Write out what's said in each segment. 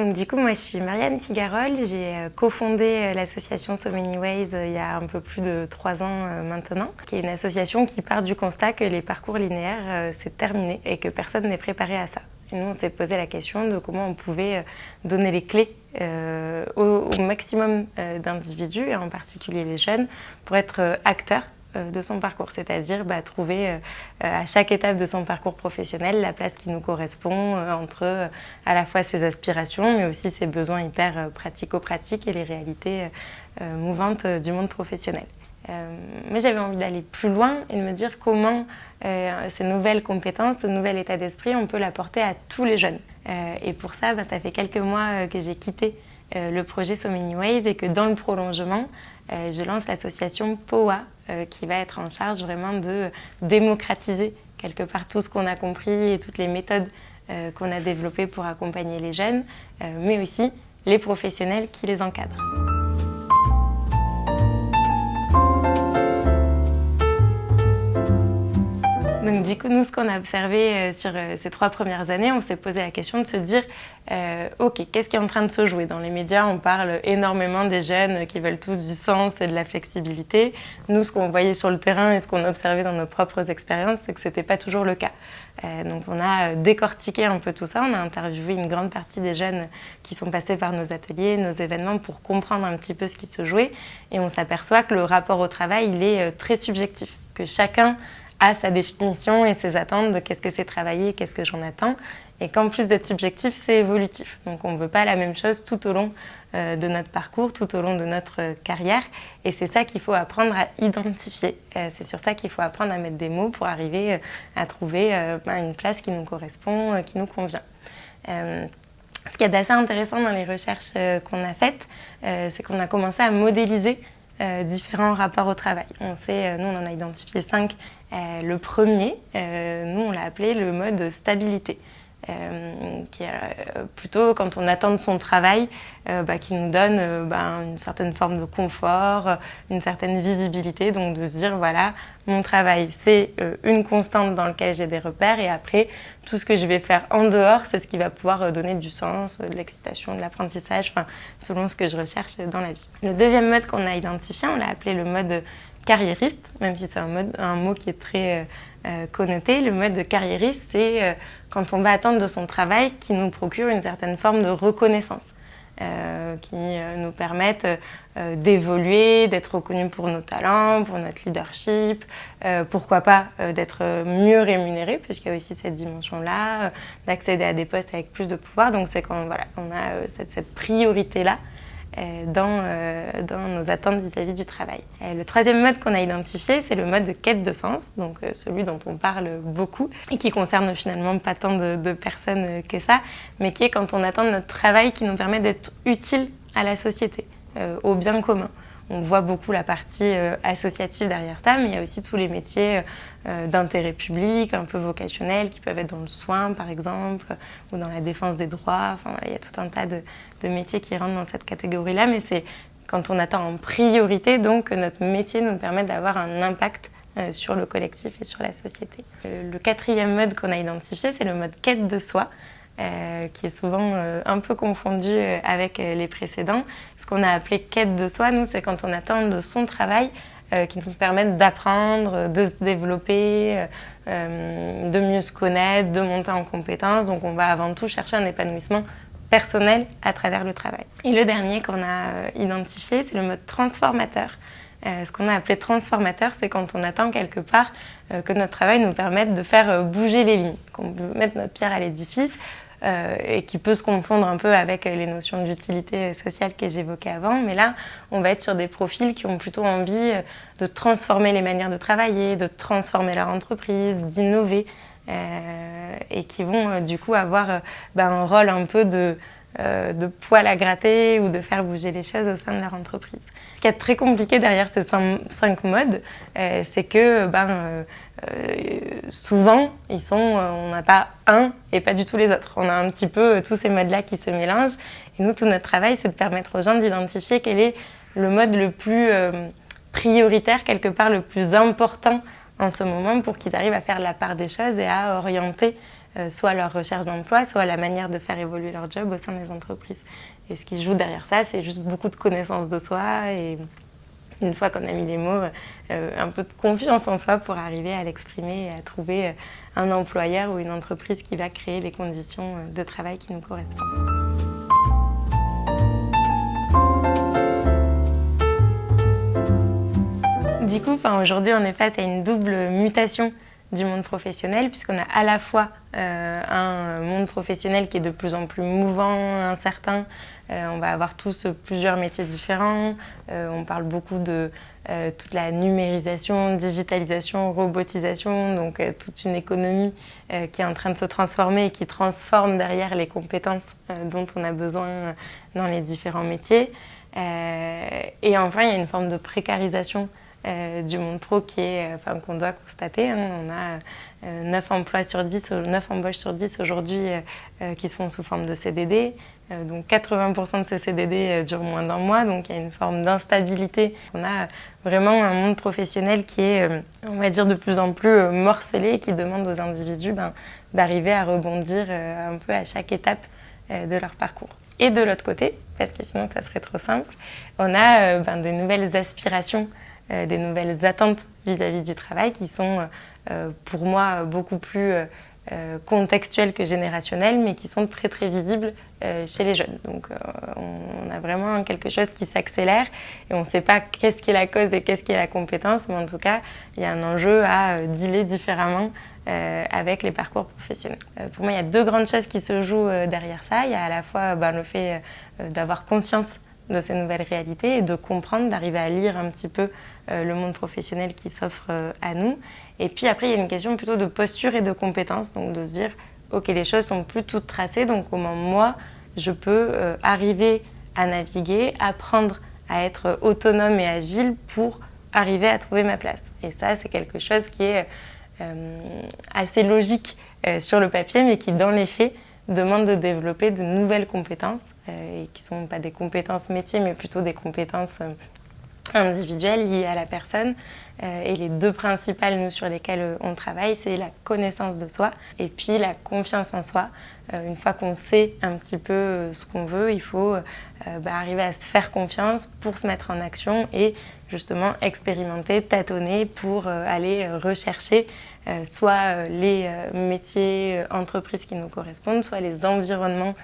Donc du coup, moi je suis Marianne Figarol, j'ai cofondé l'association So Many Ways il y a un peu plus de 3 ans maintenant, qui est une association qui part du constat que les parcours linéaires c'est terminé et que personne n'est préparé à ça. Et nous on s'est posé la question de comment on pouvait donner les clés au maximum d'individus, et en particulier les jeunes, pour être acteurs de son parcours, c'est-à-dire trouver à chaque étape de son parcours professionnel la place qui nous correspond entre à la fois ses aspirations mais aussi ses besoins hyper pratico-pratiques et les réalités mouvantes du monde professionnel. Mais j'avais envie d'aller plus loin et de me dire comment ces nouvelles compétences, ce nouvel état d'esprit, on peut l'apporter à tous les jeunes. Et pour ça, ça fait quelques mois que j'ai quitté le projet So Many Ways et que dans le prolongement, je lance l'association POA qui va être en charge vraiment de démocratiser quelque part tout ce qu'on a compris et toutes les méthodes qu'on a développées pour accompagner les jeunes, mais aussi les professionnels qui les encadrent. Donc du coup, nous, ce qu'on a observé sur ces 3 premières années, on s'est posé la question de se dire ok, qu'est-ce qui est en train de se jouer? Dans les médias, on parle énormément des jeunes qui veulent tous du sens et de la flexibilité. Nous, ce qu'on voyait sur le terrain et ce qu'on a observé dans nos propres expériences, c'est que ce n'était pas toujours le cas. Donc on a décortiqué un peu tout ça, on a interviewé une grande partie des jeunes qui sont passés par nos ateliers, nos événements pour comprendre un petit peu ce qui se jouait, et on s'aperçoit que le rapport au travail, il est très subjectif, que chacun a sa définition et ses attentes de qu'est-ce que c'est travailler, qu'est-ce que j'en attends, et qu'en plus d'être subjectif, c'est évolutif. Donc on ne veut pas la même chose tout au long de notre parcours, tout au long de notre carrière, et c'est ça qu'il faut apprendre à identifier. C'est sur ça qu'il faut apprendre à mettre des mots pour arriver à trouver une place qui nous correspond, qui nous convient. Ce qu'il y a d'assez intéressant dans les recherches qu'on a faites, c'est qu'on a commencé à modéliser différents rapports au travail. Nous, on en a identifié 5. Le premier, nous, on l'a appelé le mode stabilité, qui est plutôt quand on attend de son travail, qui nous donne une certaine forme de confort, une certaine visibilité, donc de se dire, voilà, mon travail, c'est une constante dans laquelle j'ai des repères, et après, tout ce que je vais faire en dehors, c'est ce qui va pouvoir donner du sens, de l'excitation, de l'apprentissage, selon ce que je recherche dans la vie. Le deuxième mode qu'on a identifié, on l'a appelé le mode carriériste, même si c'est un mot qui est très connoté. Le mode carriériste, c'est quand on va attendre de son travail qui nous procure une certaine forme de reconnaissance, qui nous permettent d'évoluer, d'être reconnus pour nos talents, pour notre leadership, pourquoi pas d'être mieux rémunérés, puisqu'il y a aussi cette dimension-là, d'accéder à des postes avec plus de pouvoir. Donc c'est quand on a cette priorité-là dans nos attentes vis-à-vis du travail. Le troisième mode qu'on a identifié, c'est le mode de quête de sens, donc celui dont on parle beaucoup et qui concerne finalement pas tant de personnes que ça, mais qui est quand on attend notre travail qui nous permet d'être utile à la société, au bien commun. On voit beaucoup la partie associative derrière ça, mais il y a aussi tous les métiers d'intérêt public, un peu vocationnels, qui peuvent être dans le soin, par exemple, ou dans la défense des droits. Il y a tout un tas de métiers qui rentrent dans cette catégorie-là, mais c'est quand on attend en priorité, donc, que notre métier nous permet d'avoir un impact sur le collectif et sur la société. Le quatrième mode qu'on a identifié, c'est le mode quête de soi, qui est souvent un peu confondu avec les précédents. Ce qu'on a appelé quête de soi, nous, c'est quand on attend de son travail qui nous permettent d'apprendre, de se développer, de mieux se connaître, de monter en compétences. Donc on va avant tout chercher un épanouissement personnel à travers le travail. Et le dernier qu'on a identifié, c'est le mode transformateur. Ce qu'on a appelé transformateur, c'est quand on attend quelque part que notre travail nous permette de faire bouger les lignes, qu'on peut mettre notre pierre à l'édifice, et qui peut se confondre un peu avec les notions d'utilité sociale que j'évoquais avant. Mais là, on va être sur des profils qui ont plutôt envie de transformer les manières de travailler, de transformer leur entreprise, d'innover, et qui vont du coup avoir un rôle un peu de poil à gratter ou de faire bouger les choses au sein de leur entreprise. Ce qui est très compliqué derrière ces 5 modes, c'est que souvent, on n'a pas un et pas du tout les autres. On a un petit peu tous ces modes-là qui se mélangent. Et nous, tout notre travail, c'est de permettre aux gens d'identifier quel est le mode le plus prioritaire, quelque part le plus important en ce moment, pour qu'ils arrivent à faire la part des choses et à orienter soit leur recherche d'emploi, soit la manière de faire évoluer leur job au sein des entreprises. Et ce qui se joue derrière ça, c'est juste beaucoup de connaissance de soi et une fois qu'on a mis les mots, un peu de confiance en soi pour arriver à l'exprimer et à trouver un employeur ou une entreprise qui va créer les conditions de travail qui nous correspondent. Du coup, aujourd'hui, on est face à une double mutation du monde professionnel, puisqu'on a à la fois un monde professionnel qui est de plus en plus mouvant, incertain. On va avoir tous plusieurs métiers différents. On parle beaucoup de toute la numérisation, digitalisation, robotisation, donc toute une économie qui est en train de se transformer et qui transforme derrière les compétences dont on a besoin dans les différents métiers. Et enfin, il y a une forme de précarisation du monde pro qu'on doit constater. On a 9 emplois sur 10, 9 embauches sur 10 aujourd'hui qui se font sous forme de CDD. Donc 80% de ces CDD durent moins d'un mois, donc il y a une forme d'instabilité. On a vraiment un monde professionnel qui est, on va dire, de plus en plus morcelé et qui demande aux individus d'arriver à rebondir un peu à chaque étape de leur parcours. Et de l'autre côté, parce que sinon ça serait trop simple, on a des nouvelles aspirations, des nouvelles attentes vis-à-vis du travail qui sont pour moi beaucoup plus contextuelles que générationnelles, mais qui sont très très visibles chez les jeunes. Donc on a vraiment quelque chose qui s'accélère et on ne sait pas qu'est-ce qui est la cause et qu'est-ce qui est la compétence, mais en tout cas il y a un enjeu à dealer différemment avec les parcours professionnels. Pour moi, il y a 2 grandes choses qui se jouent derrière ça. Il y a à la fois le fait d'avoir conscience de ces nouvelles réalités et de comprendre, d'arriver à lire un petit peu le monde professionnel qui s'offre à nous. Et puis après, il y a une question plutôt de posture et de compétences, donc de se dire, ok, les choses sont plus toutes tracées, donc comment moi, je peux arriver à naviguer, apprendre à être autonome et agile pour arriver à trouver ma place. Et ça, c'est quelque chose qui est assez logique sur le papier, mais qui, dans les faits, demande de développer de nouvelles compétences, et qui ne sont pas des compétences métiers, mais plutôt des compétences individuelles liées à la personne. Et les 2 principales, nous, sur lesquelles on travaille, c'est la connaissance de soi et puis la confiance en soi. Une fois qu'on sait un petit peu ce qu'on veut, il faut arriver à se faire confiance pour se mettre en action et justement expérimenter, tâtonner pour aller rechercher soit les métiers, entreprises qui nous correspondent, soit les environnements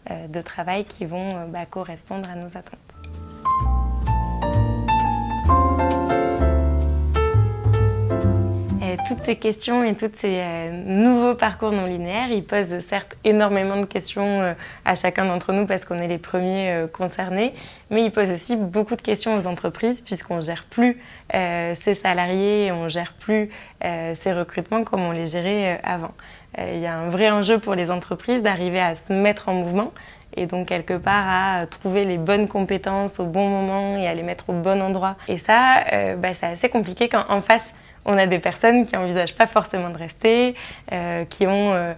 de travail qui vont correspondre à nos attentes. Toutes ces questions et tous ces nouveaux parcours non linéaires, ils posent certes énormément de questions à chacun d'entre nous parce qu'on est les premiers concernés, mais ils posent aussi beaucoup de questions aux entreprises puisqu'on ne gère plus ses salariés, on ne gère plus ces recrutements comme on les gérait avant. Il y a un vrai enjeu pour les entreprises d'arriver à se mettre en mouvement et donc quelque part à trouver les bonnes compétences au bon moment et à les mettre au bon endroit. Et ça, c'est assez compliqué quand en face, on a des personnes qui n'envisagent pas forcément de rester, qui ont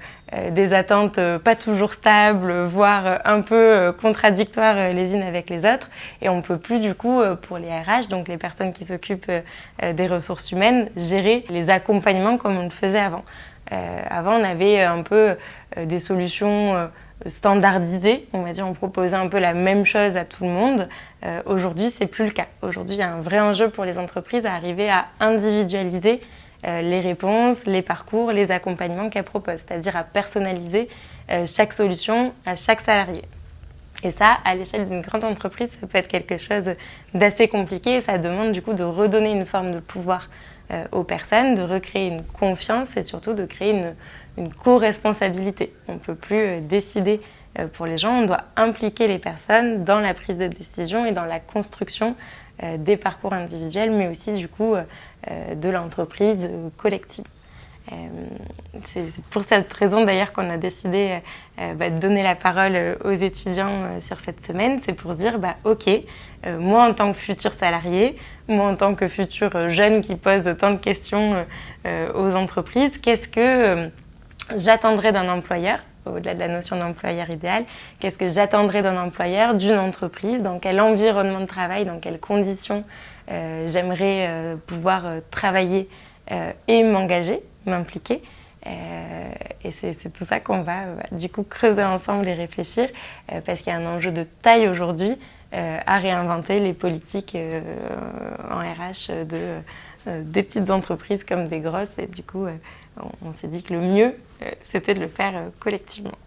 des attentes pas toujours stables, voire un peu contradictoires les unes avec les autres. Et on ne peut plus, du coup, pour les RH, donc les personnes qui s'occupent des ressources humaines, gérer les accompagnements comme on le faisait avant. Avant, on avait un peu des solutions standardisées, on va dire, on proposait un peu la même chose à tout le monde. Aujourd'hui, c'est plus le cas. Aujourd'hui, il y a un vrai enjeu pour les entreprises à arriver à individualiser les réponses, les parcours, les accompagnements qu'elles proposent, c'est-à-dire à personnaliser chaque solution à chaque salarié. Et ça, à l'échelle d'une grande entreprise, ça peut être quelque chose d'assez compliqué et ça demande du coup de redonner une forme de pouvoir aux personnes, de recréer une confiance et surtout de créer une co-responsabilité. On ne peut plus décider pour les gens, on doit impliquer les personnes dans la prise de décision et dans la construction des parcours individuels, mais aussi du coup de l'entreprise collective. C'est pour cette raison d'ailleurs qu'on a décidé de donner la parole aux étudiants sur cette semaine. C'est pour se dire, ok, moi en tant que futur salarié, moi en tant que futur jeune qui pose tant de questions aux entreprises, qu'est-ce que j'attendrai d'un employeur, au-delà de la notion d'employeur idéal, qu'est-ce que j'attendrai d'un employeur, d'une entreprise, dans quel environnement de travail, dans quelles conditions j'aimerais pouvoir travailler et m'engager, m'impliquer. Et c'est tout ça qu'on va du coup creuser ensemble et réfléchir, parce qu'il y a un enjeu de taille aujourd'hui à réinventer les politiques en RH des petites entreprises comme des grosses. Et du coup, on s'est dit que le mieux, c'était de le faire collectivement.